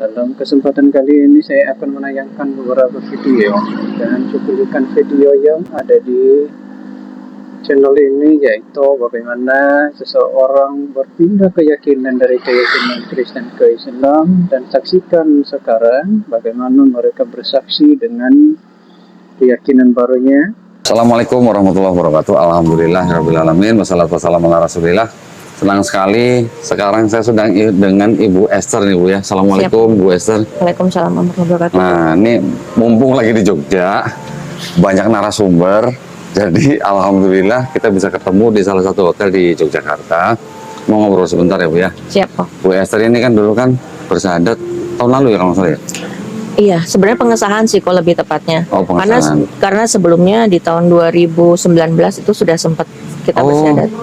Dalam kesempatan kali ini saya akan menayangkan beberapa video dan cuplikan video yang ada di channel ini, yaitu bagaimana seseorang berpindah keyakinan dari keyakinan Kristen ke Islam, dan saksikan sekarang bagaimana mereka bersaksi dengan keyakinan barunya. Assalamualaikum warahmatullahi wabarakatuh. Alhamdulillahirrahmanirrahim. Wassalatu wassalamu ala rasulillah. Senang sekali sekarang saya sedang dengan Ibu Esther nih Bu ya. Assalamualaikum. Siap. Bu Esther. Waalaikumsalam warahmatullahi wabarakatuh. Nah ini mumpung lagi di Jogja, banyak narasumber. Jadi alhamdulillah kita bisa ketemu di salah satu hotel di Yogyakarta. Mau ngobrol sebentar ya Bu ya. Siap Pak. Bu Esther ini kan dulu kan bersyahadat tahun lalu ya kalau nggak salah ya. Iya, sebenarnya pengesahan sih kok lebih tepatnya. Oh, pengesahan. Karena sebelumnya di tahun 2019 itu sudah sempat kita bersyahadat.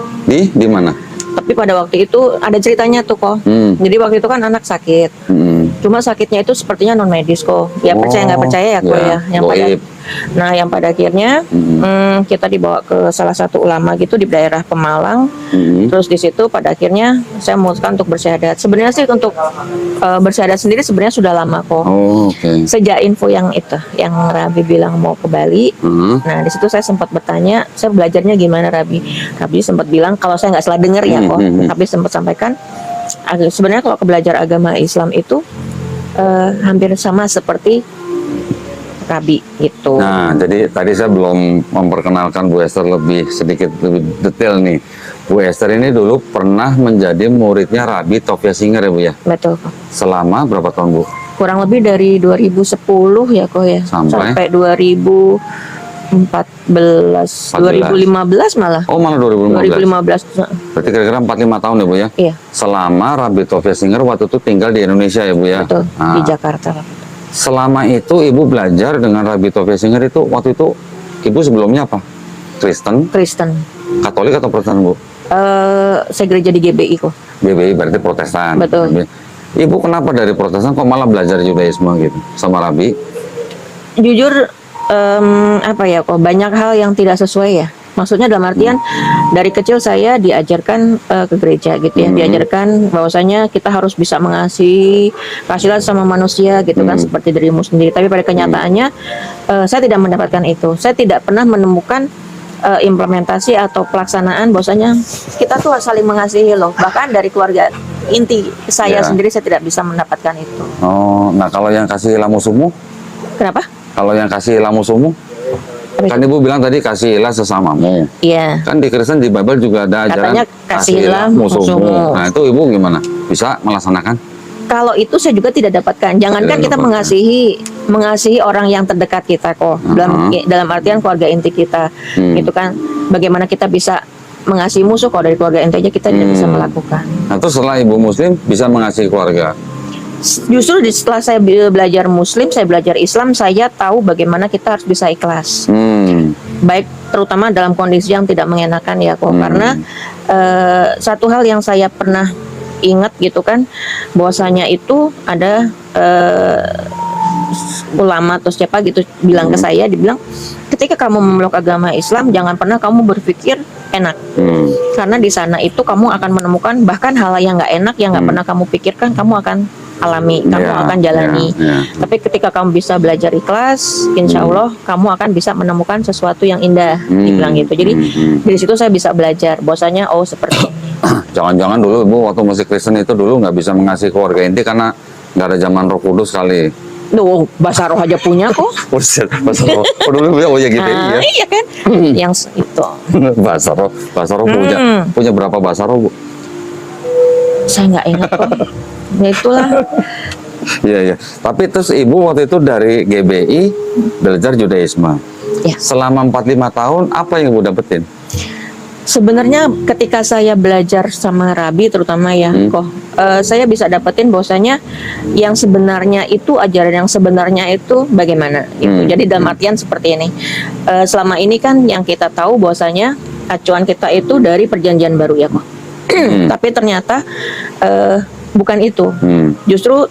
Di mana? Tapi pada waktu itu ada ceritanya tuh kok. Jadi waktu itu kan anak sakit. Cuma sakitnya itu sepertinya non medis kok. Ya percaya nggak percaya ya kok ya. Yang pada akhirnya kita dibawa ke salah satu ulama gitu di daerah Pemalang. Terus di situ pada akhirnya saya memutuskan untuk bersyahadat. Sebenarnya sih untuk bersyahadat sendiri sebenarnya sudah lama kok. Sejak info yang itu, yang Rabi bilang mau ke Bali. Nah di situ saya sempat bertanya, saya belajarnya gimana Rabi? Rabi sempat bilang kalau saya nggak salah dengar ya kok. Rabi sempat sampaikan sebenarnya kalau belajar agama Islam itu hampir sama seperti Rabi gitu. Nah, jadi tadi saya belum memperkenalkan Bu Esther sedikit lebih detail nih. Bu Esther ini dulu pernah menjadi muridnya Rabi Tovia Singer ya Bu ya? Betul. Selama berapa tahun Bu? Kurang lebih dari 2010 ya kok ya. Sampai 2014, 2015 malah. Oh malah 2015. 2015. Berarti kira-kira 4-5 tahun ya Bu ya? Iya. Selama Rabi Tovia Singer waktu itu tinggal di Indonesia ya Bu ya? Betul, di Jakarta. Selama itu Ibu belajar dengan Rabi Tovia Singer itu, waktu itu Ibu sebelumnya apa? Kristen? Kristen. Katolik atau Protestan Bu? Saya gereja di GBI kok. GBI berarti Protestan. Betul. Ibu kenapa dari Protestan kok malah belajar Judaisme gitu sama Rabi? Jujur apa ya kok banyak hal yang tidak sesuai ya. Maksudnya dalam artian dari kecil saya diajarkan ke gereja gitu ya, diajarkan bahwasanya kita harus bisa mengasihi, kasihan sama manusia gitu kan, seperti dirimu sendiri. Tapi pada kenyataannya saya tidak mendapatkan itu. Saya tidak pernah menemukan implementasi atau pelaksanaan bahwasanya kita tuh saling mengasihi loh. Bahkan dari keluarga inti saya sendiri saya tidak bisa mendapatkan itu. Oh, nah kalau yang kasih lamusumu? Kenapa? Kalau yang kasih lamusumu? Kan Ibu bilang tadi kasihilah sesamamu. Iya. Kan di Kristen di Bible juga ada ajaran katanya kasihilah musuhmu. Nah itu Ibu gimana? Bisa melaksanakan? Kalau itu saya juga tidak dapatkan. Jangankan kita mengasihi orang yang terdekat kita kok. Dalam artian keluarga inti kita. Itu kan bagaimana kita bisa mengasihi musuh kalau dari keluarga inti aja kita tidak bisa melakukan. Nah terus setelah Ibu Muslim bisa mengasihi keluarga? Justru setelah saya belajar Muslim, saya belajar Islam, saya tahu bagaimana kita harus bisa ikhlas. Baik terutama dalam kondisi yang tidak mengenakan ya kok. Karena satu hal yang saya pernah ingat gitu kan, bahwasanya itu ada ulama atau siapa gitu bilang ke saya, dibilang ketika kamu memeluk agama Islam jangan pernah kamu berpikir enak, karena di sana itu kamu akan menemukan bahkan hal yang nggak enak yang nggak pernah kamu pikirkan kamu akan alami, kamu akan jalani. Tapi ketika kamu bisa belajar ikhlas, insya Allah kamu akan bisa menemukan sesuatu yang indah, dibilang gitu. Jadi dari situ saya bisa belajar bahwasanya oh seperti jangan-jangan dulu Ibu waktu masih Kristen itu dulu nggak bisa mengasihi keluarga inti karena nggak ada zaman Roh Kudus kali. Duh, bahasa roh aja punya kok. Bahasa roh. Oh dulu ya, oh ya gitu ya. Iya kan? Yang itu. Bahasa roh punya berapa bahasa roh Bu? Saya nggak ingat kok. Ya itulah. Iya. Tapi terus Ibu waktu itu dari GBI belajar Judaisme. Ya. Selama 4-5 tahun apa yang Ibu dapetin? Sebenarnya ketika saya belajar sama Rabi terutama ya kok saya bisa dapetin bahwasanya yang sebenarnya itu ajaran yang sebenarnya itu bagaimana itu. Jadi dalam artian seperti ini. Selama ini kan yang kita tahu bahwasanya acuan kita itu dari Perjanjian Baru ya kok. Tapi ternyata bukan itu. Justru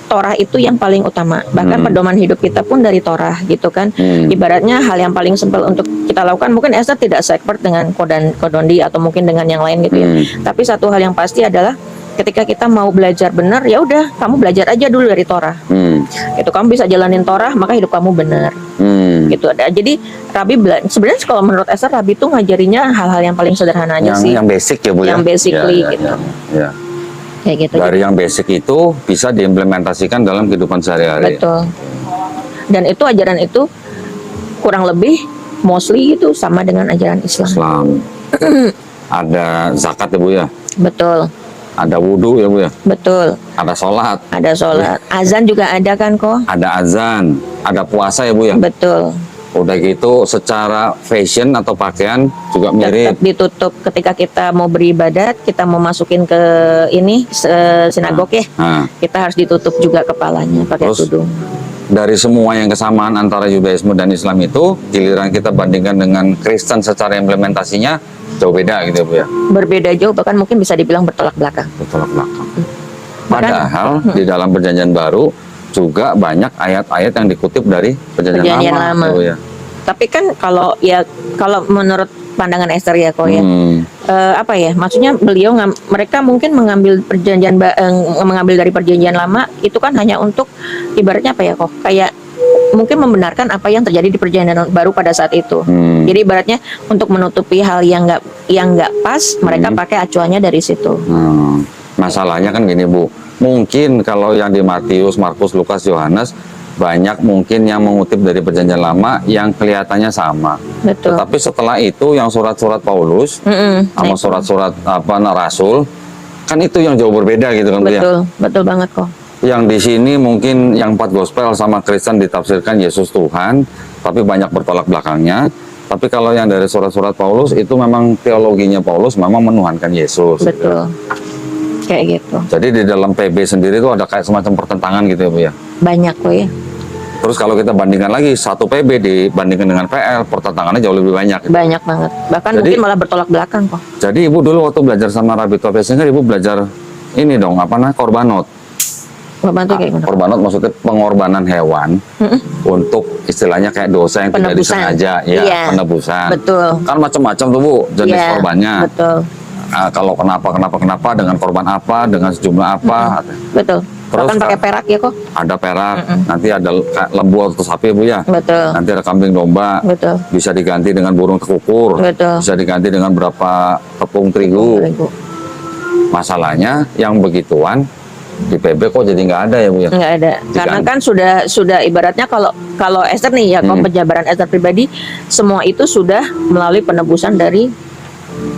Torah itu yang paling utama. Bahkan pedoman hidup kita pun dari Torah gitu kan. Ibaratnya hal yang paling simpel untuk kita lakukan, mungkin Esther tidak se-expert dengan Kodondi atau mungkin dengan yang lain gitu ya. Tapi satu hal yang pasti adalah ketika kita mau belajar benar, ya udah kamu belajar aja dulu dari Torah. Itu kamu bisa jalanin Torah, maka hidup kamu benar. Gitu ada. Jadi Rabi sebenarnya kalau menurut Esther, Rabi tuh ngajarinya hal-hal yang paling sederhana aja sih. Yang basic ya Bu yang ya. basically gitu. Ya. Kayak gitu. Dari yang basic itu bisa diimplementasikan dalam kehidupan sehari-hari. Betul. Dan itu ajaran itu kurang lebih mostly itu sama dengan ajaran Islam. Ada zakat ya Bu ya. Betul. Ada wudhu ya Bu ya. Betul. Ada sholat. Ada sholat. Azan juga ada kan kok. Ada azan. Ada puasa ya Bu ya. Betul. Udah gitu secara fashion atau pakaian juga mirip. Tetap ditutup ketika kita mau beribadat, kita mau masukin ke ini sinagog ya. Kita harus ditutup juga kepalanya pakai tudung. Dari semua yang kesamaan antara Yudaisme dan Islam itu, giliran kita bandingkan dengan Kristen secara implementasinya jauh beda gitu ya Bu ya. Berbeda jauh, bahkan mungkin bisa dibilang bertolak belakang. Bertolak belakang. Padahal di dalam Perjanjian Baru juga banyak ayat-ayat yang dikutip dari Perjanjian Lama. Ya. Tapi kan kalau menurut pandangan Esther ya kok ya, apa ya? Maksudnya mereka mungkin mengambil mengambil dari Perjanjian Lama itu kan hanya untuk ibaratnya apa ya kok? Kayak mungkin membenarkan apa yang terjadi di Perjanjian Baru pada saat itu. Jadi ibaratnya untuk menutupi hal yang nggak pas, mereka pakai acuannya dari situ. Masalahnya kan gini Bu. Mungkin kalau yang di Matius, Markus, Lukas, Yohanes banyak mungkin yang mengutip dari Perjanjian Lama yang kelihatannya sama. Betul. Tetapi setelah itu yang surat-surat Paulus sama surat-surat Rasul kan itu yang jauh berbeda gitu kan Bu ya. Betul banget kok. Yang di sini mungkin yang 4 gospel sama Kristen ditafsirkan Yesus Tuhan, tapi banyak bertolak belakangnya. Tapi kalau yang dari surat-surat Paulus itu memang teologinya Paulus memang menuhankan Yesus. Betul. Kayak gitu. Jadi di dalam PB sendiri itu ada kayak semacam pertentangan gitu ya Bu ya. Banyak kok ya. Terus kalau kita bandingkan lagi satu PB dibandingkan dengan PL, pertentangannya jauh lebih banyak. Banyak banget. Bahkan mungkin malah bertolak belakang kok. Jadi Ibu dulu waktu belajar sama Rabbi Tovia Singer, Ibu belajar ini dong, apa namanya, korbanot. Korban itu kayak gimana? Korbanot maksudnya pengorbanan hewan untuk istilahnya kayak dosa yang tidak disengaja, ya penebusan. Betul. Kan macam-macam tuh Bu jenis korbannya. Betul. Kalau kenapa dengan korban apa, dengan sejumlah apa. Betul. Terus kan pakai perak ya kok. Ada perak, nanti ada lembu atau sapi Bu ya. Betul. Nanti ada kambing domba. Betul. Bisa diganti dengan burung tekukur. Betul. Bisa diganti dengan berapa tepung terigu. Masalahnya yang begituan di PB kok jadi nggak ada ya Bu ya? Nggak ada. Karena kan sudah ibaratnya kalau Esther nih ya, kalau penjabaran Esther pribadi, semua itu sudah melalui penebusan dari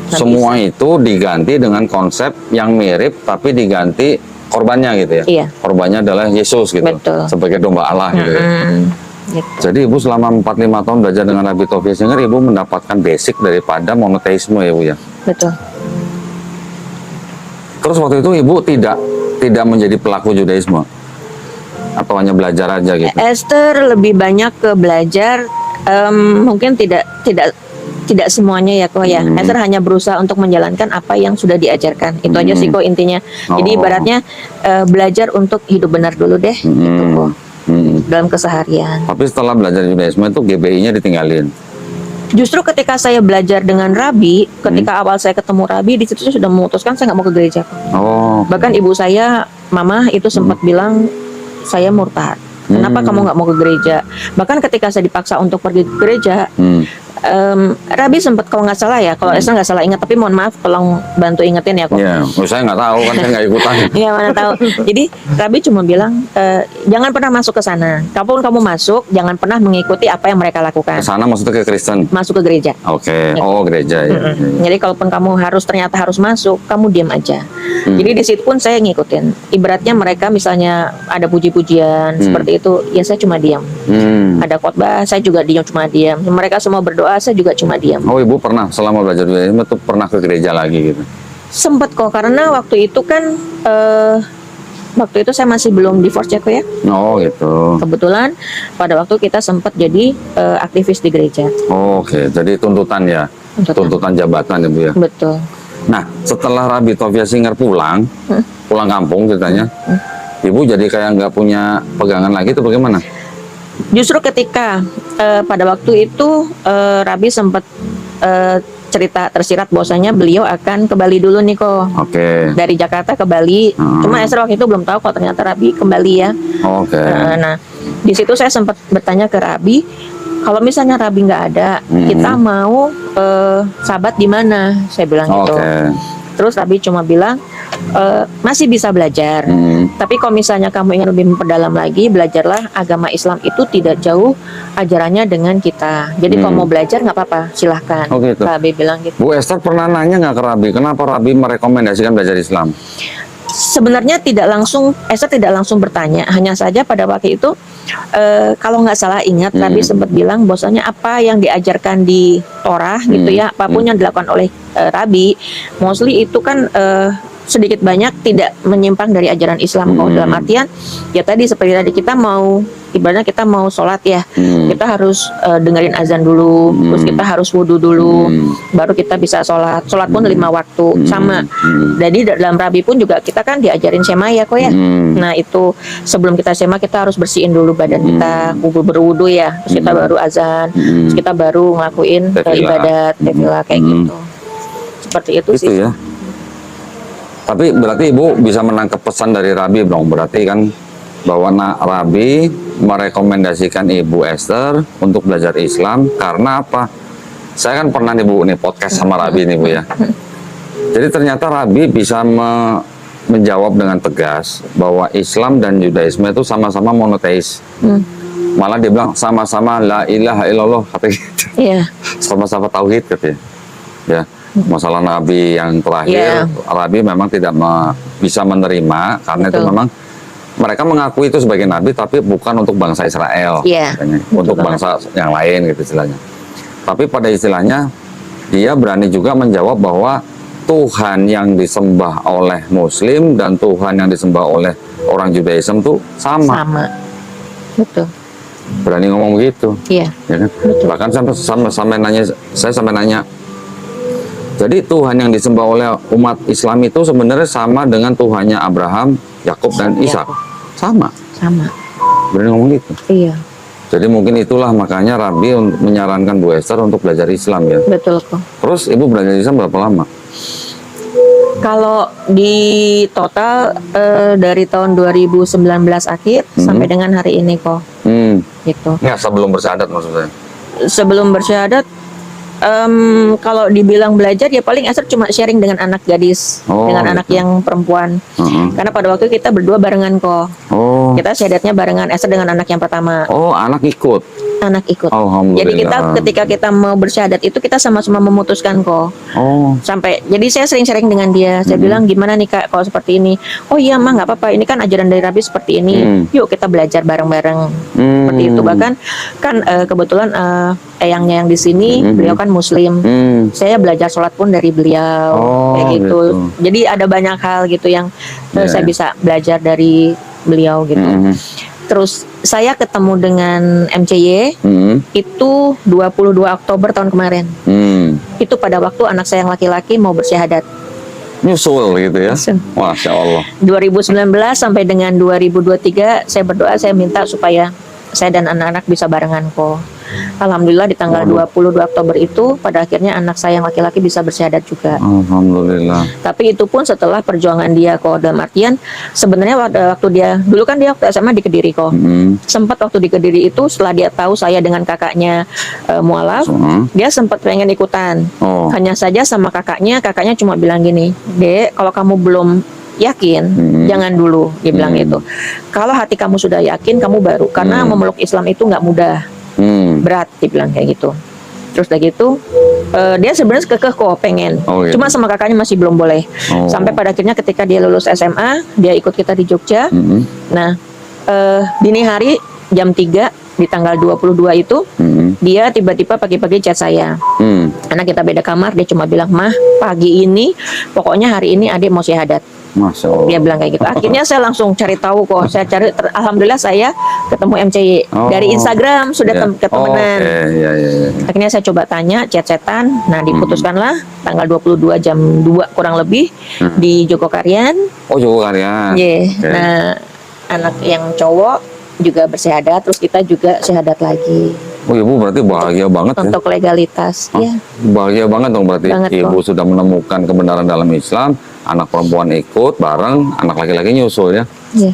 semua itu diganti dengan konsep yang mirip tapi diganti korbannya gitu ya. Iya. Korbannya adalah Yesus gitu. Betul. Sebagai domba Allah gitu ya. Gitu. Jadi Ibu selama 4-5 tahun belajar dengan Rabbi Tovia Singer, Ibu mendapatkan basic daripada monoteisme ya Bu ya. Betul. Terus waktu itu Ibu tidak menjadi pelaku Judaisme atau hanya belajar aja gitu? Esther lebih banyak ke belajar, mungkin tidak semuanya ya kok ya. Esther hanya berusaha untuk menjalankan apa yang sudah diajarkan. Itu aja sih kok intinya. Jadi ibaratnya belajar untuk hidup benar dulu deh gitu kok. Dalam keseharian. Tapi setelah belajar Judaisme itu GBI-nya ditinggalin. Justru ketika saya belajar dengan Rabi, ketika awal saya ketemu Rabi, di situ saya sudah memutuskan saya nggak mau ke gereja. Bahkan ibu saya, mama itu sempat bilang saya murtad. Kenapa kamu nggak mau ke gereja? Bahkan ketika saya dipaksa untuk pergi ke gereja, Rabi sempat kalau nggak salah ya, kalau Esther nggak salah ingat, tapi mohon maaf tolong bantu ingetin ya kok. Iya, saya nggak tahu kan, saya nggak ikutan. Iya, mana tahu. Jadi Rabi cuma bilang jangan pernah masuk ke sana. Kalaupun kamu masuk, jangan pernah mengikuti apa yang mereka lakukan. Ke sana maksudnya ke Kristen? Masuk ke gereja. Oke. Oh, gereja ya. Jadi kalaupun kamu ternyata harus masuk, kamu diam aja. Jadi di situ pun saya ngikutin. Ibaratnya mereka misalnya ada puji-pujian seperti itu, ya saya cuma diam. Ada khotbah, saya juga cuma diam. Mereka semua berdoa, saya juga cuma diam. Oh, Ibu pernah selama belajar Judaisme itu pernah ke gereja lagi gitu? Sempet kok, karena waktu itu kan waktu itu saya masih belum divorce ya kok ya. Oh gitu. Kebetulan pada waktu kita sempat jadi aktivis di gereja. Oh, oke, jadi tuntutan ya, tuntutan jabatan ya Bu ya. Betul. Nah, setelah Rabbi Tovia Singer pulang kampung ceritanya, Ibu jadi kayak nggak punya pegangan lagi itu bagaimana? Justru ketika pada waktu itu Rabi sempat cerita tersirat bahwasanya beliau akan ke Bali dulu nih kok. Oke. Dari Jakarta ke Bali. Cuma Esther waktu itu belum tahu kalau ternyata Rabi kembali ya. Oke. Nah, di situ saya sempat bertanya ke Rabi, kalau misalnya Rabi nggak ada, kita mau sabat di mana? Saya bilang gitu. Oke. Terus Rabi cuma bilang masih bisa belajar. Tapi kalau misalnya kamu ingin lebih memperdalam lagi, belajarlah agama Islam itu tidak jauh ajarannya dengan kita. Jadi kalau mau belajar nggak apa-apa, silahkan. Oh, gitu. Rabi bilang gitu. Bu Esther pernah nanya nggak ke Rabi, kenapa Rabi merekomendasikan belajar Islam? Sebenarnya Esther tidak langsung bertanya, hanya saja pada waktu itu kalau nggak salah ingat Rabi sempat bilang bahwasanya apa yang diajarkan di Torah gitu ya, apapun yang dilakukan oleh Rabi, mostly itu kan sedikit banyak tidak menyimpang dari ajaran Islam. Kalau dalam artian ya tadi seperti tadi kita mau ibaratnya kita mau sholat ya, kita harus dengerin azan dulu, terus kita harus wudhu dulu, baru kita bisa sholat pun 5 waktu sama. Jadi dalam Rabi pun juga kita kan diajarin Shema ya kok ya. Nah itu sebelum kita Shema kita harus bersihin dulu badan kita, berwudhu ya, terus kita baru azan, terus kita baru ngelakuin ibadat tefilah kayak gitu. Seperti itu Gitu sih ya. Tapi berarti Ibu bisa menangkap pesan dari Rabi dong. Berarti kan bahwa Rabi merekomendasikan Ibu Esther untuk belajar Islam karena apa? Saya kan pernah nih Bu nih podcast sama Rabi nih Bu ya. Jadi ternyata Rabi bisa menjawab dengan tegas bahwa Islam dan Judaisme itu sama-sama monoteis. Malah dia bilang sama-sama la ilaha illallah katanya gitu. Iya. Sama-sama tauhid katanya. Ya. Masalah Nabi yang terakhir, Rabi memang tidak bisa menerima karena itu memang mereka mengakui itu sebagai Nabi, tapi bukan untuk bangsa Israel, untuk bangsa yang lain gitu istilahnya. Tapi pada istilahnya dia berani juga menjawab bahwa Tuhan yang disembah oleh Muslim dan Tuhan yang disembah oleh orang Judaism itu sama. Betul. Berani ngomong begitu. Iya. Ya kan? Bahkan saya sampai nanya. Jadi Tuhan yang disembah oleh umat Islam itu sebenarnya sama dengan Tuhannya Abraham, Yakub dan Ishak. Sama. Berani ngomong gitu. Iya. Jadi mungkin itulah makanya Rabi menyarankan Bu Esther untuk belajar Islam ya. Betul kok. Terus Ibu belajar Islam berapa lama? Kalau di total dari tahun 2019 akhir sampai dengan hari ini kok. Gitu. Ya sebelum bersyahadat maksud saya. Sebelum bersyahadat kalau dibilang belajar ya paling Esther cuma sharing dengan anak gadis, dengan anak yang perempuan. Karena pada waktu itu kita berdua barengan kok. Kita syahadatnya barengan Esther dengan anak yang pertama. Anak ikut. Jadi ketika kita mau bersyahadat itu kita sama-sama memutuskan kok. Sampai jadi saya sering sharing dengan dia. Saya bilang gimana nih Kak kalau seperti ini? Oh iya mah nggak apa-apa. Ini kan ajaran dari Rabi seperti ini. Yuk kita belajar bareng-bareng. Seperti itu bahkan kan kebetulan eyangnya yang di sini beliau kan Muslim. Saya belajar sholat pun dari beliau kayak gitu. Jadi ada banyak hal gitu yang saya bisa belajar dari beliau gitu. Terus saya ketemu dengan MCY itu 22 Oktober tahun kemarin. Itu pada waktu anak saya yang laki-laki mau bersyahadat. Nyusul gitu ya. Masya Allah. 2019 sampai dengan 2023 saya berdoa, saya minta supaya saya dan anak-anak bisa barengan kok. Alhamdulillah di tanggal 22 Oktober itu pada akhirnya anak saya yang laki-laki bisa bersyahadat juga. Alhamdulillah. Tapi itu pun setelah perjuangan dia kok, dalam artian sebenarnya waktu dia dulu kan dia waktu SMA di Kediri kok. Sempat waktu di Kediri itu setelah dia tahu saya dengan kakaknya mualaf, dia sempat pengen ikutan. Hanya saja sama kakaknya cuma bilang gini, "Dek, kalau kamu belum yakin, jangan dulu," dia bilang gitu. "Kalau hati kamu sudah yakin, kamu baru. Karena memeluk Islam itu nggak mudah, berat," dia bilang kayak gitu. Terus udah gitu, dia sebenarnya kekeh kok pengen. Gitu. Cuma sama kakaknya masih belum boleh. Sampai pada akhirnya ketika dia lulus SMA, dia ikut kita di Jogja. Nah, dini hari jam 3 di tanggal 22 itu, dia tiba-tiba pagi-pagi chat saya. Karena kita beda kamar, dia cuma bilang, "Mah, pagi ini, pokoknya hari ini adik mau syahadat." Masya Allah. Dia bilang kayak gitu. Akhirnya saya langsung cari tahu kok. Saya cari, alhamdulillah saya ketemu MCY dari Instagram sudah ketemenan. Akhirnya saya coba tanya, chat-chatan. Nah, diputuskanlah tanggal 22 jam 2 kurang lebih di Jogokarian. Jogokarian. Nah, anak yang cowok juga bersyahadat, terus kita juga syahadat lagi. Oh ibu berarti bahagia banget ya. untuk legalitas. Hah? Ya, Bahagia banget dong berarti Banget, ibu sudah menemukan kebenaran dalam Islam, anak perempuan ikut bareng, anak laki-laki nyusul ya. ya.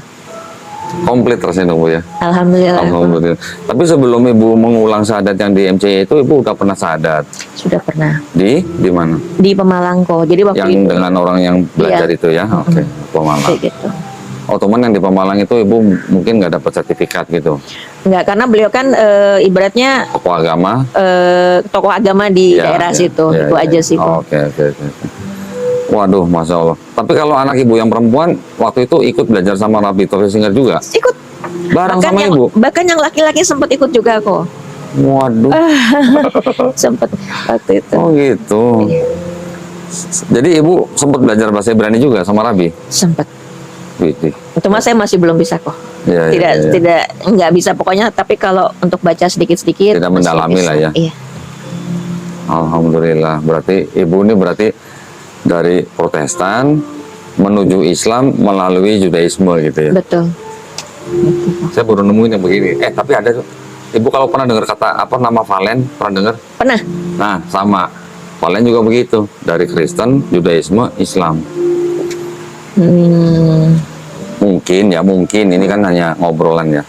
Komplit rasanya dong Bu ya. Alhamdulillah. Alhamdulillah. Tapi sebelum ibu mengulang syahadat yang di MCI itu, ibu udah pernah syahadat Sudah pernah di mana? di Pemalang kok. Jadi waktu Yang itu dengan orang yang belajar Iya. itu ya. Oke, Pemalang. kayak gitu. Oh teman yang di Pemalang itu ibu mungkin nggak dapat sertifikat gitu. Enggak, karena beliau kan ibaratnya Tokoh agama. tokoh agama di Ya, daerah ya, situ. ya, Itu ya. aja sih kok. Oke. Waduh, masya Allah. Tapi kalau anak ibu yang perempuan waktu itu ikut belajar sama Rabbi Taufik Singer juga, Ikut. bareng sama yang, ibu. bahkan yang laki-laki sempat ikut juga kok. Waduh. Sempat waktu itu. Oh gitu. Jadi ibu sempat belajar bahasa Ibrani juga sama Rabbi. Sempat. Gitu. Cuma saya masih belum bisa kok. Ya, tidak ya, ya. tidak nggak bisa pokoknya, tapi kalau untuk baca sedikit-sedikit Tidak masih mendalami bisa. lah ya. Iya. Alhamdulillah. Berarti ibu ini dari Protestan menuju Islam melalui Judaisme gitu ya. Betul. Saya baru nemuin yang begini. Tapi ada tuh. Ibu kalau pernah dengar kata apa nama Valen, pernah dengar? Pernah. Nah, sama. Valen juga begitu. Dari Kristen, Judaisme, Islam. Mungkin ini kan hanya ngobrolan ya.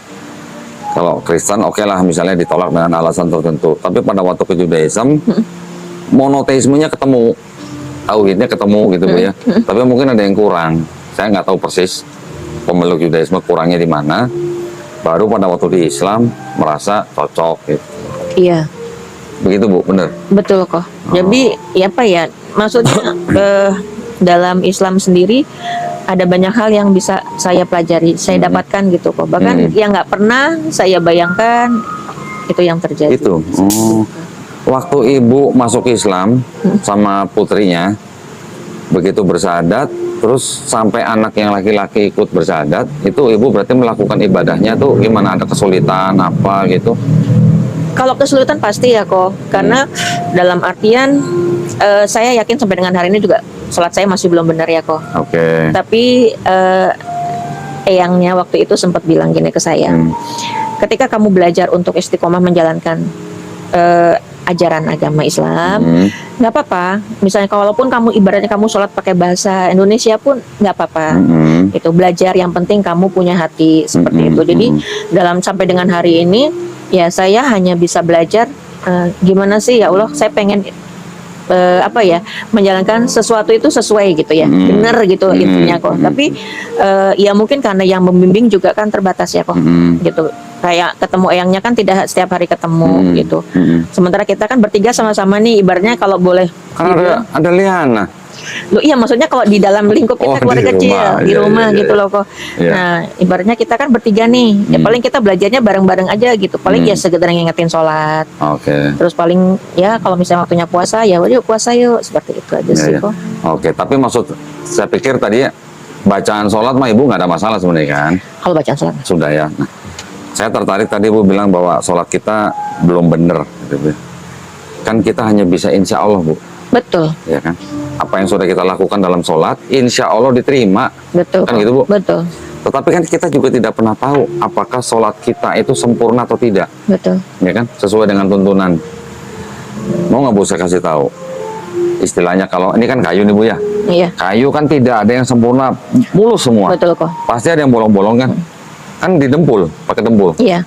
Kalau Kristen oke lah misalnya ditolak dengan alasan tertentu. Tapi pada waktu ke Judaism, monoteismenya ketemu. Tauhidnya ketemu gitu Bu ya. Tapi mungkin ada yang kurang. Saya nggak tahu persis pemeluk Judaisme kurangnya di mana. Baru pada waktu di Islam merasa cocok gitu. Iya. Begitu Bu, bener? Betul kok. Jadi ya apa ya? Maksudnya dalam Islam sendiri ada banyak hal yang bisa saya pelajari, saya dapatkan gitu kok. Bahkan yang nggak pernah saya bayangkan itu yang terjadi. Itu. Waktu ibu masuk Islam sama putrinya, begitu bersyahadat, terus sampai anak yang laki-laki ikut bersyahadat, itu ibu berarti melakukan ibadahnya tuh gimana? Ada kesulitan apa gitu? Kalau kesulitan pasti ya kok, karena dalam artian saya yakin sampai dengan hari ini juga sholat saya masih belum benar ya kok. Oke. Tapi eyangnya waktu itu sempat bilang gini ke saya, ketika kamu belajar untuk istiqomah menjalankan ajaran agama Islam, nggak apa-apa. Misalnya walaupun kamu ibaratnya kamu sholat pakai bahasa Indonesia pun nggak apa-apa. Itu belajar, yang penting kamu punya hati seperti itu. Jadi dalam sampai dengan hari ini ya saya hanya bisa belajar gimana sih ya Allah, saya pengen menjalankan sesuatu itu sesuai gitu ya, benar gitu intinya kok. Tapi ya mungkin karena yang membimbing juga kan terbatas ya kok, gitu. Kayak ketemu eyangnya kan tidak setiap hari ketemu gitu. Sementara kita kan bertiga sama-sama nih, ibaratnya kalau boleh. Kan ada Liana. Loh, iya maksudnya kalau di dalam lingkup kita keluarga kecil di rumah iya, gitu loh kok. Iya. Nah ibaratnya kita kan bertiga nih, ya paling kita belajarnya bareng-bareng aja gitu. Paling ya sekedar ngingetin sholat. Oke. Terus paling ya kalau misalnya waktunya puasa ya udah puasa yuk, seperti itu aja sih kok. Oke, tapi maksud saya pikir tadi bacaan sholat mah ibu nggak ada masalah sebenarnya kan? Kalau bacaan sholat. Sudah ya. Nah, saya tertarik tadi ibu bilang bahwa sholat kita belum benar. Gitu. Kan kita hanya bisa insya Allah Bu. Betul. Ya kan? Apa yang sudah kita lakukan dalam sholat, insya Allah diterima. Betul. Kan gitu Bu? Betul. Tetapi kan kita juga tidak pernah tahu apakah sholat kita itu sempurna atau tidak. Betul. Ya kan? Sesuai dengan tuntunan. Mau nggak Bu saya kasih tahu? Istilahnya kalau ini kan kayu nih Bu ya. Iya. Kayu kan tidak ada yang sempurna, mulus semua. Betul kok. Pasti ada yang bolong-bolong kan? Kan didempul, pakai dempul. Iya.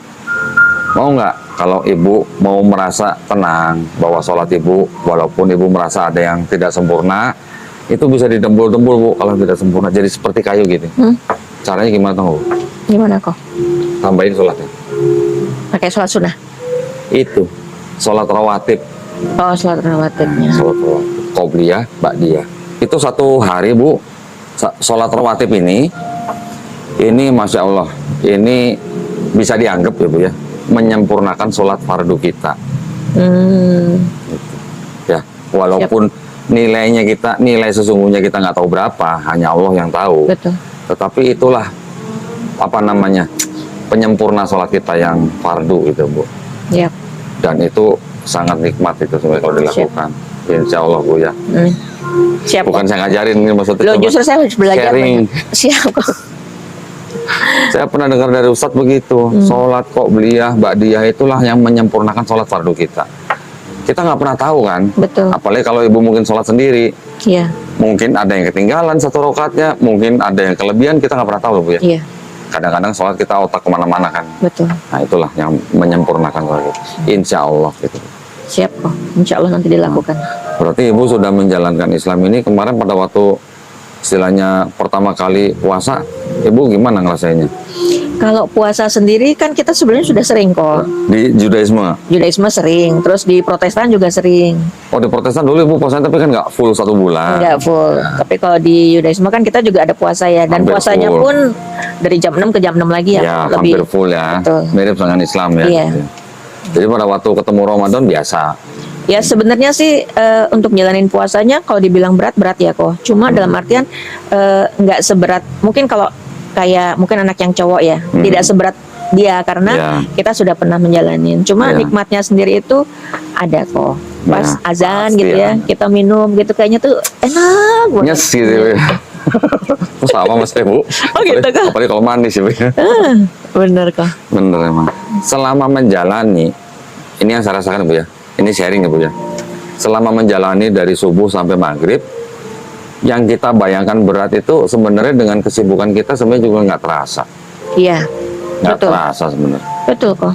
Mau nggak kalau ibu mau merasa tenang bahwa sholat ibu, walaupun ibu merasa ada yang tidak sempurna, itu bisa didempul-dempul Bu kalau tidak sempurna, jadi seperti kayu gitu. Caranya gimana tahu? Gimana kok? Tambahin sholatnya. Pakai sholat sunnah. Itu sholat rawatib. Oh, sholat rawatibnya. Sholat rawatib, qobliyah, ba'diyah. Itu satu hari Bu, sholat rawatib ini masya Allah, ini bisa dianggap ya Bu ya, menyempurnakan sholat fardu kita. Ya, walaupun nilainya nilai sesungguhnya kita nggak tahu berapa, hanya Allah yang tahu. Betul. Tetapi itulah penyempurna sholat kita yang fardu itu Bu. Iya. Dan itu sangat nikmat itu sebenarnya kalau dilakukan. Insya Allah Bu ya. Siap. Bukan saya ngajarin ini maksudnya. Loh, justru saya harus belajar. Sharing. Siap kok. Saya pernah dengar dari Ustadz begitu, sholat qobliyah, ba'diyah itulah yang menyempurnakan sholat fardu kita. Kita nggak pernah tahu kan, Betul. apalagi kalau ibu mungkin sholat sendiri, Iya. mungkin ada yang ketinggalan satu rakaatnya, mungkin ada yang kelebihan, kita nggak pernah tahu Bu ya. Iya. Kadang-kadang sholat kita otak kemana-mana kan. Betul. Nah itulah yang menyempurnakan sholat kita. Insya Allah gitu. Siap kok. Insya Allah nanti dilakukan. Berarti ibu sudah menjalankan Islam ini kemarin pada waktu istilahnya pertama kali puasa, ibu gimana ngerasainnya? Kalau puasa sendiri kan kita sebenarnya sudah sering kok. Di Judaisme? Judaisme sering, terus di Protestan juga sering. Oh di Protestan dulu ibu puasanya tapi kan nggak full 1 bulan. Enggak full. Tapi kalau di Judaisme kan kita juga ada puasa ya, dan Hampir puasanya full. pun dari jam 6 ke jam 6 lagi ya, Ya lebih. hampir full ya. Betul. Mirip dengan Islam ya. Iya. Gitu. Jadi pada waktu ketemu Ramadan biasa. Ya sebenarnya sih untuk jalanin puasanya kalau dibilang berat ya kok. Cuma dalam artian nggak seberat mungkin kalau kayak mungkin anak yang cowok ya, tidak seberat dia karena Ya. kita sudah pernah menjalanin. Cuma Ya. nikmatnya sendiri itu ada kok. Pas Ya, azan pasti gitu ya, kita minum gitu kayaknya tuh enak banget. Nyes gitu. Sama mas Bu. Oh, gitu, Kak? Apalagi kalau manis ya Bu. Bener kok. Bener emang. Selama menjalani, ini yang saya rasakan Bu ya. Ini sharing ya Bu ya. Selama menjalani dari subuh sampai maghrib, yang kita bayangkan berat itu sebenarnya dengan kesibukan kita sebenarnya juga nggak terasa. Iya. Nggak Betul. terasa sebenarnya. Betul kok.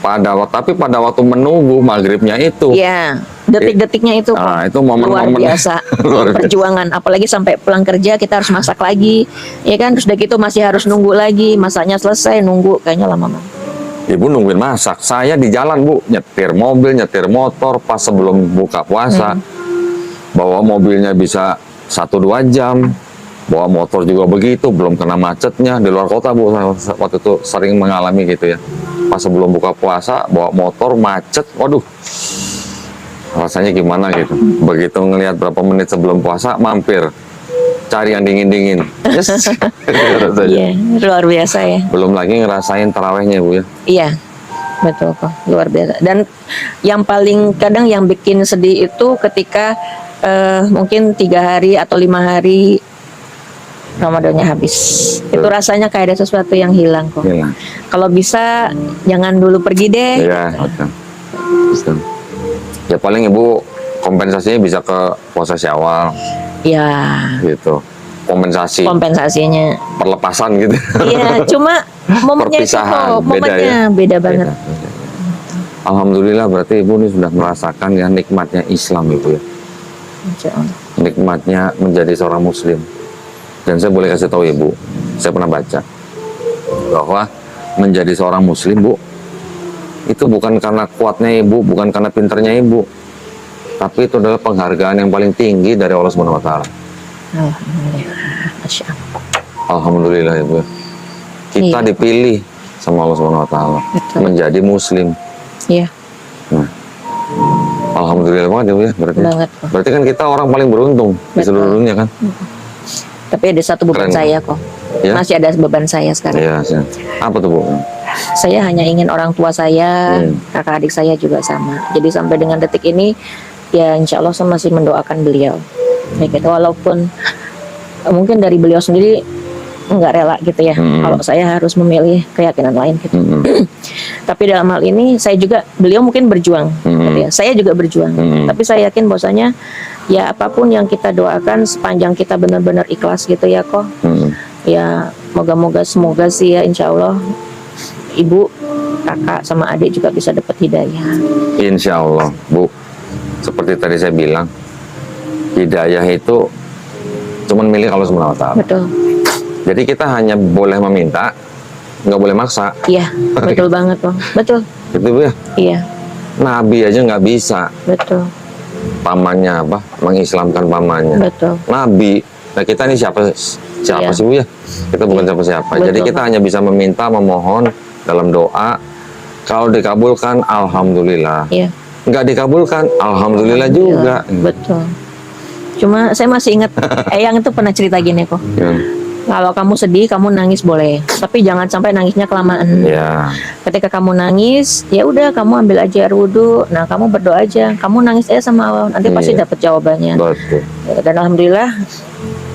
Tapi pada waktu menunggu maghribnya itu, Iya. Detik-detiknya itu kok. nah itu Luar momen-momen biasa. Luar biasa. Perjuangan, apalagi sampai pulang kerja kita harus masak lagi, ya kan, terus udah gitu masih harus nunggu lagi, masaknya selesai, nunggu kayaknya lama banget. Ibu nungguin masak, saya di jalan Bu, nyetir mobil, nyetir motor pas sebelum buka puasa, bawa mobilnya bisa 1-2 jam, bawa motor juga begitu, belum kena macetnya di luar kota Bu, saya waktu itu sering mengalami gitu ya, pas sebelum buka puasa bawa motor macet, waduh, rasanya gimana gitu, begitu ngelihat berapa menit sebelum puasa mampir, cari yang dingin-dingin, yes. Rasanya. Iya, luar biasa ya. Belum lagi ngerasain tarawehnya Bu ya. Iya, betul kok, luar biasa. Dan yang paling kadang yang bikin sedih itu ketika mungkin 3 hari atau 5 hari Ramadannya habis. Itu rasanya kayak ada sesuatu yang hilang kok. Hilang. Kalau bisa jangan dulu pergi deh. Iya, betul. Betul. Ya paling Ibu kompensasinya bisa ke puasa Syawal Ya, gitu. kompensasinya. Perlepasan gitu. Iya, cuma momennya itu Perpisahan, kok, beda momennya ya? beda banget. Beda. Alhamdulillah berarti Ibu ini sudah merasakan ya nikmatnya Islam Ibu ya. Insya Allah. Nikmatnya menjadi seorang muslim. Dan saya boleh kasih tahu Ibu, saya pernah baca bahwa menjadi seorang muslim Bu, itu bukan karena kuatnya Ibu, bukan karena pinternya Ibu, tapi itu adalah penghargaan yang paling tinggi dari Allah Subhanahu wa taala. Alhamdulillah, Masya Allah. Alhamdulillah Ibu. Kita Iya. dipilih sama Allah Subhanahu wa taala Betul. menjadi muslim. Iya, Nah, alhamdulillah banget ya Bu ya berarti. banget kok. Berarti kan kita orang paling beruntung di Betul. seluruh dunia kan? Tapi ada satu beban Keren. saya kok. Ya? Masih ada beban saya sekarang. Iya, sih. Apa tuh Bu? Saya hanya ingin orang tua saya, Hmm. kakak adik saya juga sama. Jadi sampai dengan detik ini, ya insya Allah saya masih mendoakan beliau. Ya gitu, walaupun mungkin dari beliau sendiri nggak rela gitu ya. Kalau saya harus memilih keyakinan lain gitu. Tapi dalam hal ini saya juga, beliau mungkin berjuang, gitu ya. Saya juga berjuang. Tapi saya yakin bahwasanya ya apapun yang kita doakan sepanjang kita benar-benar ikhlas gitu ya kok. Ya moga-moga semoga sih ya insya Allah ibu, kakak sama adik juga bisa dapat hidayah. Insya Allah Bu, seperti tadi saya bilang, hidayah itu cuman milik Allah Subhanahu wa taala. Betul. Jadi kita hanya boleh meminta, nggak boleh maksa. Iya, betul banget Bang. Betul. Gitu Bu ya. Iya, Nabi aja nggak bisa betul. pamannya apa mengislamkan pamannya. Betul. Nabi. Nah kita ini siapa Iya. sih Bu ya? Kita bukan siapa-siapa. Betul, Jadi kita Pak. hanya bisa meminta, memohon dalam doa. Kalau dikabulkan, alhamdulillah. Iya. Nggak dikabulkan, alhamdulillah juga. Betul. Cuma saya masih ingat Eyang itu pernah cerita gini kok. Ya. Kalau kamu sedih, kamu nangis boleh, tapi jangan sampai nangisnya kelamaan. Ya. Ketika kamu nangis, ya udah kamu ambil aja air wudhu. Nah, kamu berdoa aja. Kamu nangis aja sama Allah, nanti pasti Iya. dapat jawabannya. Betul. Dan alhamdulillah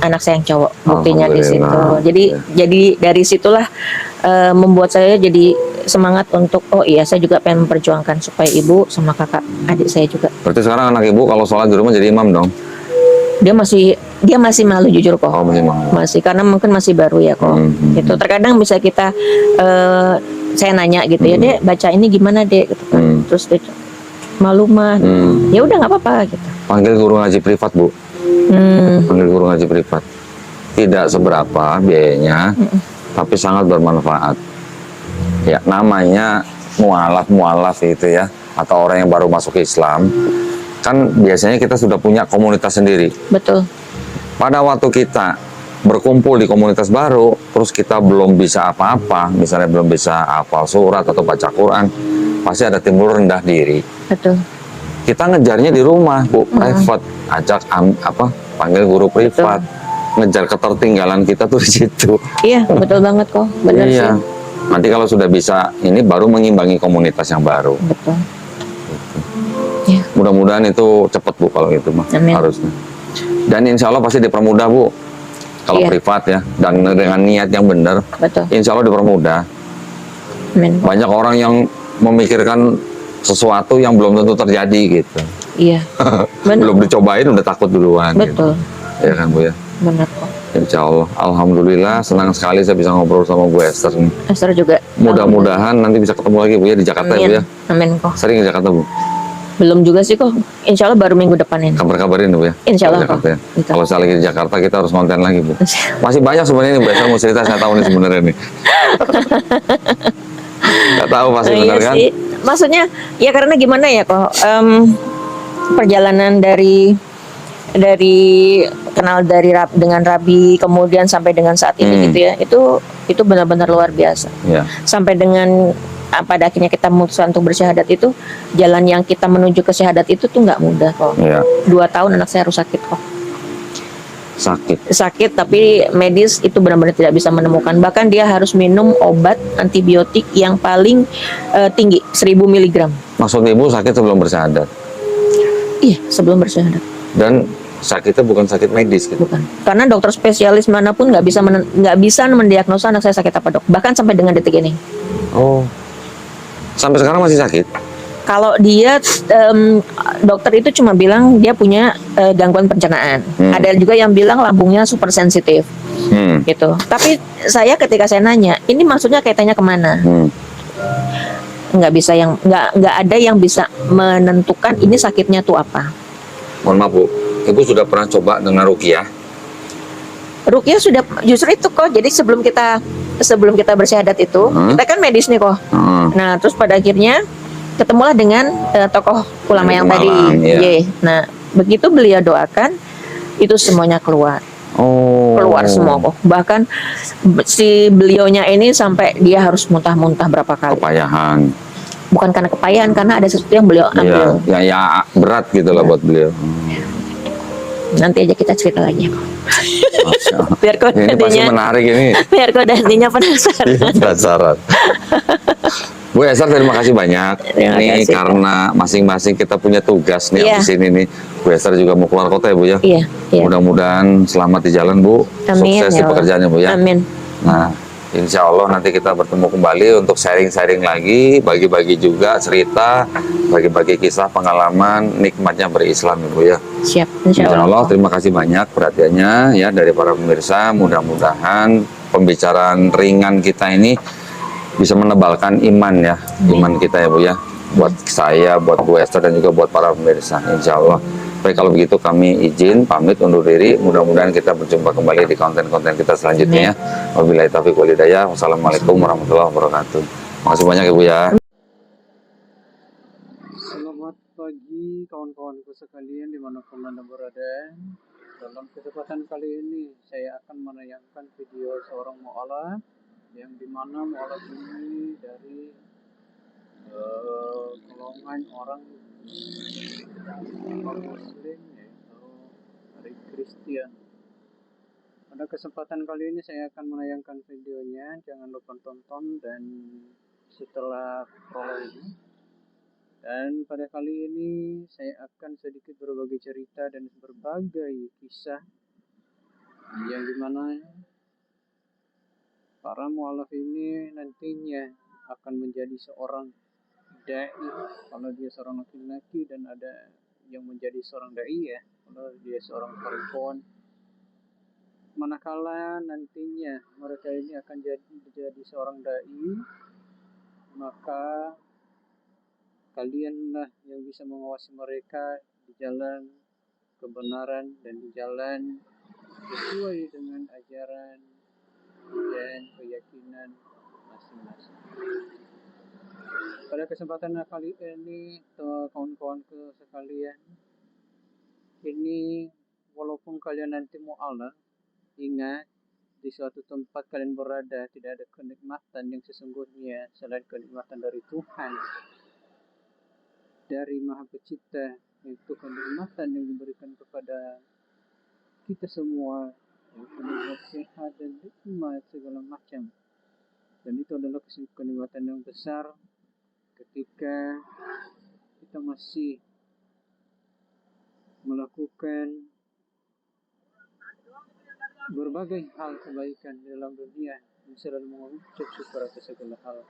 anak saya yang cowok, buktinya di situ. Alhamdulillah. Jadi dari situlah membuat saya jadi semangat untuk oh iya saya juga pengen memperjuangkan supaya ibu sama kakak adik saya juga. Berarti sekarang anak ibu kalau sholat di rumah jadi imam dong? Dia masih malu jujur kok. Oh, masih malu. Masih karena mungkin masih baru ya kok. Itu terkadang bisa kita saya nanya gitu ya, Dek, baca ini gimana, Dek, gitu kan. Terus dia malu mah. Ya udah nggak apa-apa gitu. Panggil guru ngaji privat, Bu. Panggil guru ngaji privat. Tidak seberapa biayanya, tapi sangat bermanfaat. Ya, namanya mualaf itu ya, atau orang yang baru masuk Islam. Kan biasanya kita sudah punya komunitas sendiri. Betul. Pada waktu kita berkumpul di komunitas baru, terus kita belum bisa apa-apa, misalnya belum bisa hafal surat atau baca Quran, pasti ada timbul rendah diri. Betul. Kita ngejarnya di rumah, Bu, private, ajak panggil guru privat, ngejar ketertinggalan kita tuh di situ. Iya, betul banget kok, benar Iya. sih. Nanti kalau sudah bisa, ini baru mengimbangi komunitas yang baru. Betul. Ya. Mudah-mudahan itu cepat, Bu, kalau itu mah. Amin. Harusnya. Dan insya Allah pasti dipermudah, Bu. Kalau Iya. privat ya, dan dengan niat yang benar, Betul. insya Allah dipermudah. Amin. Banyak orang yang memikirkan sesuatu yang belum tentu terjadi gitu. Iya. Benar. Belum dicobain udah takut duluan. Betul. Gitu. Ya kan, Bu ya. Benar kok. Insya Allah. Alhamdulillah senang sekali saya bisa ngobrol sama Bu Esther nih. Esther juga. Mudah-mudahan nanti bisa ketemu lagi, Bu ya, di Jakarta. Amin. Bu ya. Amin kok. Sering ke Jakarta, Bu? Belum juga sih kok. Insya Allah baru minggu depan ini. Kabar-kabarin, Bu ya. Insya Allah, Jakarta ya. Betul. Kalau saya lagi di Jakarta kita harus konten lagi, Bu. Masih banyak sebenarnya nih Bu Esther mau cerita, saya tahu nih sebenarnya nih. Nggak tahu pasti benar Iya kan? sih. Maksudnya ya karena gimana ya kok perjalanan dari kenal dengan Rabi kemudian sampai dengan saat ini gitu ya, itu benar-benar luar biasa. Ya. Sampai dengan pada akhirnya kita memutuskan untuk bersyahadat, itu jalan yang kita menuju ke syahadat itu tuh nggak mudah kok. Ya. 2 tahun anak saya harus sakit kok. Sakit tapi medis itu benar-benar tidak bisa menemukan. Bahkan dia harus minum obat antibiotik yang paling tinggi 1000 mg. Maksud Ibu sakit sebelum bersyahadat? Iya, sebelum bersyahadat. Dan sakitnya bukan sakit medis gitu? Bukan. Karena dokter spesialis manapun nggak bisa mendiagnosa anak saya sakit apa, Dok. Bahkan sampai dengan detik ini. Oh. Sampai sekarang masih sakit? Kalau dia dokter itu cuma bilang dia punya gangguan pencernaan. Ada juga yang bilang lambungnya super sensitif. Gitu. Tapi saya ketika saya nanya, ini maksudnya kaitannya kemana? Nggak ada yang bisa menentukan ini sakitnya tuh apa. Mohon maaf, Bu. Ibu sudah pernah coba dengan ruqyah? Ruqyah sudah, justru itu kok. Jadi sebelum kita bersyahadat itu, kita kan medis nih kok. Nah, terus pada akhirnya ketemulah dengan tokoh ulama yang tadi. Iya. Nah, begitu beliau doakan, itu semuanya keluar. Keluar semua kok. Bahkan si beliaunya ini sampai dia harus muntah-muntah berapa kali. Kepayahan. Bukan karena kepayahan, karena ada sesuatu yang beliau ambil. Iya, ya berat gitu lah buat beliau. Nanti aja kita cerita lagi. Biar kok Ini pasti menarik ini. Biar kok nantinya penasaran. Penasaran. Bu Esther, terima kasih banyak. Terima Ini kasih. karena masing-masing kita punya tugas nih Iya. di sini nih. Bu Esther juga mau keluar kota ya, Bu ya. Iya. Mudah-mudahan selamat di jalan, Bu. Amin, Sukses ya di Allah. pekerjaannya, Bu ya. Amin. Nah, insya Allah nanti kita bertemu kembali untuk sharing-sharing lagi, bagi-bagi juga cerita, bagi-bagi kisah pengalaman nikmatnya berislam, ya, Bu ya. Siap, Insya Allah, terima kasih banyak perhatiannya ya dari para pemirsa. Mudah-mudahan pembicaraan ringan kita ini bisa menebalkan iman ya, iman kita ya, Bu ya. Buat saya, buat Bu Esther dan juga buat para pemirsa. Insya Allah. Baik, kalau begitu kami izin pamit undur diri. Mudah-mudahan kita berjumpa kembali di konten-konten kita selanjutnya ya. Wabillahi taufiq wal hidayah. Wassalamualaikum warahmatullahi wabarakatuh. Makasih banyak ya, Bu ya. Selamat pagi kawan-kawanku sekalian dimanapun Anda berada. Dalam kesempatan kali ini saya akan menayangkan video seorang mu'alaf yang dimana mu'alaf ini dari golongan orang muslim, yaitu dari Kristen. Pada kesempatan kali ini saya akan menayangkan videonya. Jangan lupa tonton dan setelah prolog ini. Dan pada kali ini saya akan sedikit berbagi cerita dan berbagai kisah yang dimana para mualaf ini nantinya akan menjadi seorang dai kalau dia seorang laki-laki, dan ada yang menjadi seorang dai ya kalau dia seorang perempuan. Manakala nantinya mereka ini akan jadi seorang dai, maka kalianlah yang bisa mengawasi mereka di jalan kebenaran dan di jalan sesuai dengan ajaran dan keyakinan masing-masing. Pada kesempatan kali ini, kawan-kawanku sekalian, ini walaupun kalian nanti mu'alaf, ingat, di suatu tempat kalian berada tidak ada kenikmatan yang sesungguhnya selain kenikmatan dari Tuhan, dari Maha Pencipta, yaitu kenikmatan yang diberikan kepada kita semua, yaitu nikmat sehat dan nikmat segala macam. Dan itu adalah kenikmatan yang besar ketika kita masih melakukan berbagai hal kebaikan di dalam dunia, dan selalu mengucap syukur atas segala hal.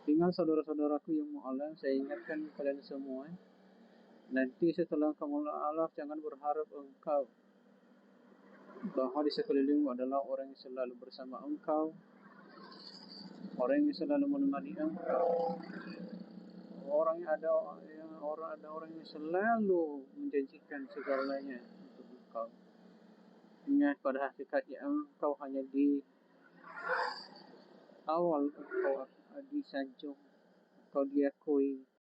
Tinggal saudara-saudaraku yang mu'alaf, saya ingatkan kalian semua, nanti setelah kamu mu'alaf, jangan berharap engkau bahwa di sekelilingmu adalah orang yang selalu bersama engkau, orang yang selalu menemani engkau, orang yang selalu menjanjikan segalanya untuk engkau. Ingat, pada hakikatnya engkau hanya di awal, engkau disanjung, engkau diakui,